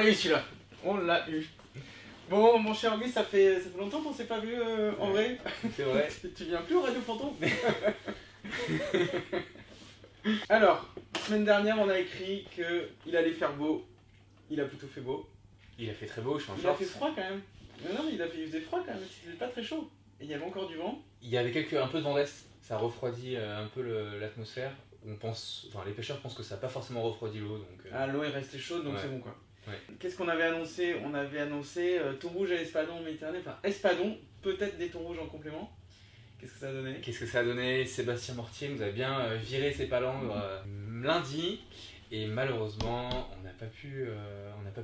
l'a eu celui-là. On l'a eu. Bon, mon cher Auguste, ça fait longtemps qu'on s'est pas vu en vrai. C'est vrai. Tu viens plus au Radio Fantôme. Alors, semaine dernière, on a écrit qu'il allait faire beau. Il a plutôt fait beau. Il a fait très beau, je suis en Il a short. fait froid quand même. Non, il faisait froid quand même, c'était pas très chaud. Et il y avait encore du vent. Il y avait un peu de vent d'est, ça refroidit un peu l'atmosphère. Les pêcheurs pensent que ça n'a pas forcément refroidi l'eau. Ah, l'eau est restée chaude, donc ouais. c'est bon quoi. Ouais. Qu'est-ce qu'on avait annoncé? On avait annoncé thon rouge à espadon en Méditerranée. Enfin, espadon, peut-être des thons rouges en complément. Qu'est-ce que ça a donné? Qu'est-ce que ça a donné? Sébastien Mortier nous a bien viré ses palangres lundi. Et malheureusement, on n'a pas pu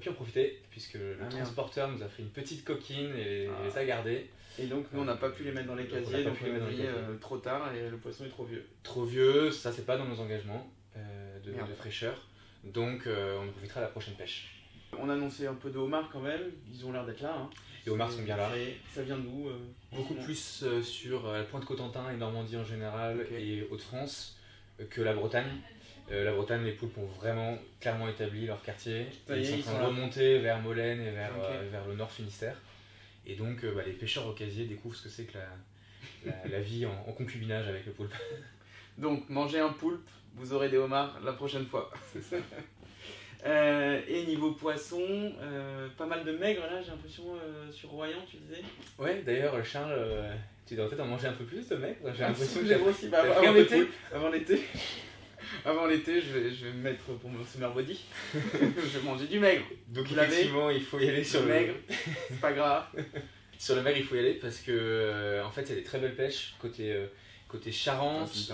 en profiter puisque le transporteur nous a fait une petite coquine et les a gardés. Et donc nous on n'a pas pu les mettre dans les casiers, donc on a pris trop tard et le poisson est trop vieux. Trop vieux, ça c'est pas dans nos engagements de fraîcheur. Donc on en profitera à la prochaine pêche. On a annoncé un peu de homards quand même, ils ont l'air d'être là. Hein. Les homards sont bien là. Ça vient d'où Beaucoup plus sur la pointe Cotentin et Normandie en général et Hauts-de-France que la Bretagne. La Bretagne, les poulpes ont vraiment clairement établi leur quartier. Ils sont en train de remonter vers Molène et vers le nord Finistère. Et donc les pêcheurs au casier découvrent ce que c'est que la vie en concubinage avec le poulpe. Donc mangez un poulpe, vous aurez des homards la prochaine fois. C'est ça. Et niveau poisson, pas mal de maigres là, j'ai l'impression sur Royan, tu disais. Ouais, d'ailleurs Charles, tu dois peut-être en manger un peu plus de maigres. J'ai l'impression que j'ai aussi. Avant l'été, je vais me mettre pour mon summer body. Je vais manger du maigre. Donc effectivement, il faut y aller sur le maigre. C'est pas grave. Sur le maigre, il faut y aller parce que en fait, il y a des très belles pêches côté Charente.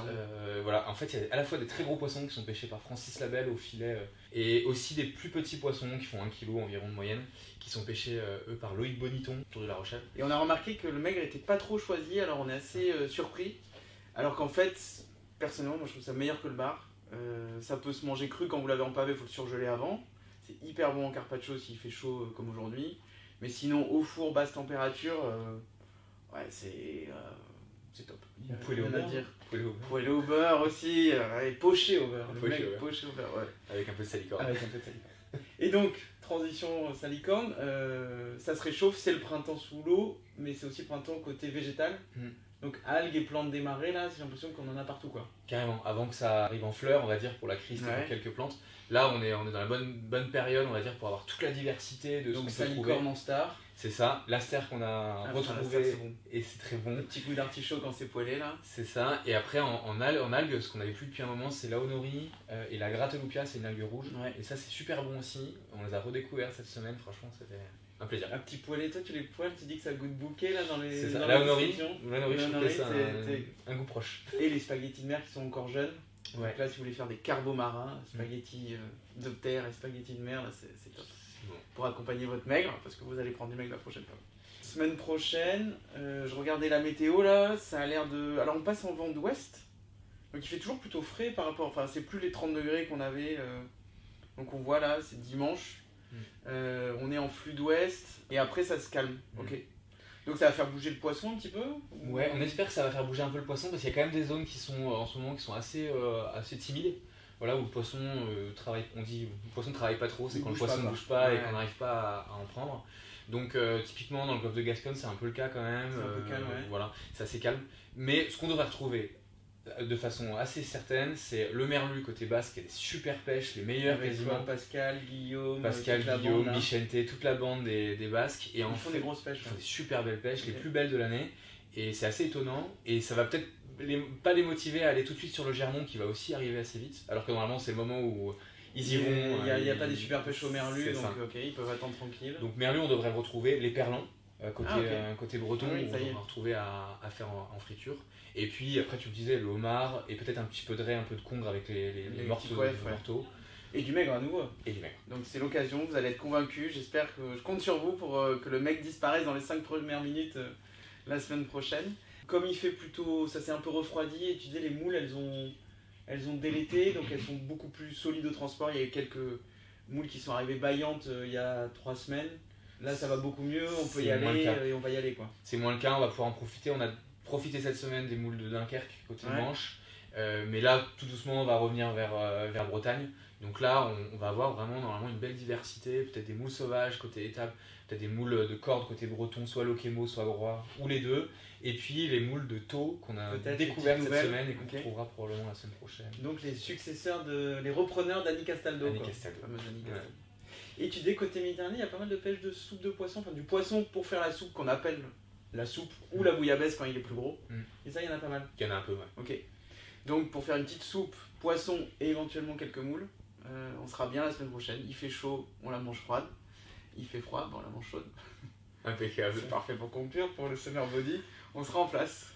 Voilà, en fait, il y a à la fois des très gros poissons qui sont pêchés par Francis Labelle au filet et aussi des plus petits poissons qui font 1 kg environ de moyenne, qui sont pêchés eux par Loïc Boniton autour de La Rochelle. Et on a remarqué que le maigre était pas trop choisi, alors on est assez surpris. Alors qu'en fait, personnellement, moi je trouve ça meilleur que le bar. Ça peut se manger cru quand vous l'avez en pavé, il faut le surgeler avant. C'est hyper bon en carpaccio s'il fait chaud comme aujourd'hui. Mais sinon, au four, basse température, ouais, c'est top. Poêlé au beurre. Poêlé au beurre aussi, et poché au beurre. Poché au beurre, ouais. Avec un peu de salicorne. Et donc, transition salicorne, ça se réchauffe, c'est le printemps sous l'eau, mais c'est aussi le printemps côté végétal. Donc algues et plantes démarrées, là, j'ai l'impression qu'on en a partout quoi. Carrément, avant que ça arrive en fleurs, on va dire, pour la crise, quelques plantes. Là, on est dans la bonne période, on va dire, pour avoir toute la diversité de ce qu'on peut trouver. Donc salicorne en star. C'est ça, l'aster qu'on a retrouvé, bon. et c'est très bon. Le petit goût d'artichaut quand c'est poêlé là. C'est ça, et après en algues, ce qu'on n'avait plus depuis un moment, c'est l'aonori et la gratelupia, c'est une algue rouge. Ouais. Et ça c'est super bon aussi, on les a redécouverts cette semaine, franchement c'était un plaisir. Un petit poêlé, toi tu les poêles, tu dis que ça goûte bouquet là dans les. C'est ça, l'aonori, je trouve que c'est un goût proche. Et les spaghettis de mer qui sont encore jeunes. Ouais. Donc là si vous voulez faire des carbomarins, spaghettis de terre et spaghettis de mer, là c'est top. Bon. Pour accompagner votre maigre, parce que vous allez prendre du maigre la prochaine fois. Semaine prochaine, je regardais la météo là, ça a l'air de... Alors on passe en vent d'ouest, donc il fait toujours plutôt frais par rapport... Enfin c'est plus les 30 degrés qu'on avait, donc on voit là, c'est dimanche, on est en flux d'ouest, et après ça se calme, ok. Donc ça va faire bouger le poisson un petit peu? Ouais, on espère que ça va faire bouger un peu le poisson, parce qu'il y a quand même des zones qui sont en ce moment qui sont assez timides. Voilà, où le poisson travaille, on dit le poisson ne travaille pas trop, c'est quand le poisson ne bouge pas et qu'on n'arrive pas à en prendre. Donc typiquement dans le golfe de Gascogne c'est un peu le cas quand même, voilà, c'est assez calme. Mais ce qu'on devrait retrouver de façon assez certaine, c'est le merlu côté basque, il y a des super pêches, les meilleurs quasiment. Pascal, Guillaume, Michente, toute la bande des Basques. Et ils font des grosses pêches. Ils font des super belles pêches, les plus belles de l'année. Et c'est assez étonnant, et ça va peut-être pas les motiver à aller tout de suite sur le Germont qui va aussi arriver assez vite, alors que normalement c'est le moment où ils y vont. Il n'y a pas des super pêches au merlu, donc ils peuvent attendre tranquille. Donc merlu on devrait le retrouver, les perlons côté breton, on devrait retrouver à faire en friture. Et puis après tu me disais le homard et peut-être un petit peu de raie, un peu de congre avec les morteaux. Et du maigre à nouveau. Et du maigre. Donc c'est l'occasion, vous allez être convaincus, j'espère que je compte sur vous pour que le mec disparaisse dans les 5 premières minutes la semaine prochaine. Comme il fait plutôt, ça s'est un peu refroidi et tu disais les moules elles ont délété, donc elles sont beaucoup plus solides au transport. Il y a eu quelques moules qui sont arrivées bâillantes il y a 3 semaines. Là ça va beaucoup mieux, on peut y aller et on va y aller quoi. C'est moins le cas, on va pouvoir en profiter. On a profité cette semaine des moules de Dunkerque côté Manche. Mais là, tout doucement, on va revenir vers Bretagne. Donc là, on va avoir vraiment normalement une belle diversité, peut-être des moules sauvages côté étape, peut-être des moules de corde côté breton, soit Lokemo, soit Groix, ou les deux. Et puis les moules de taux qu'on a découvert cette semaine et qu'on retrouvera probablement la semaine prochaine. Donc les successeurs, les repreneurs d'Annie Castaldo. Annie Castaldo. Et tu dis côté Méditerranée, il y a pas mal de pêche de soupe de poisson, enfin du poisson pour faire la soupe qu'on appelle la soupe ou la bouillabaisse quand il est plus gros. Et ça, il y en a pas mal. Il y en a un peu, ouais. Ok. Donc pour faire une petite soupe, poisson et éventuellement quelques moules, on sera bien la semaine prochaine. Il fait chaud, on la mange froide. Il fait froid, on la mange chaude. Impeccable. C'est parfait pour conclure pour le Summer Body. On sera en place.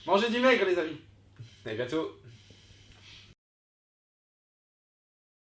Mangez du maigre, les amis. À bientôt.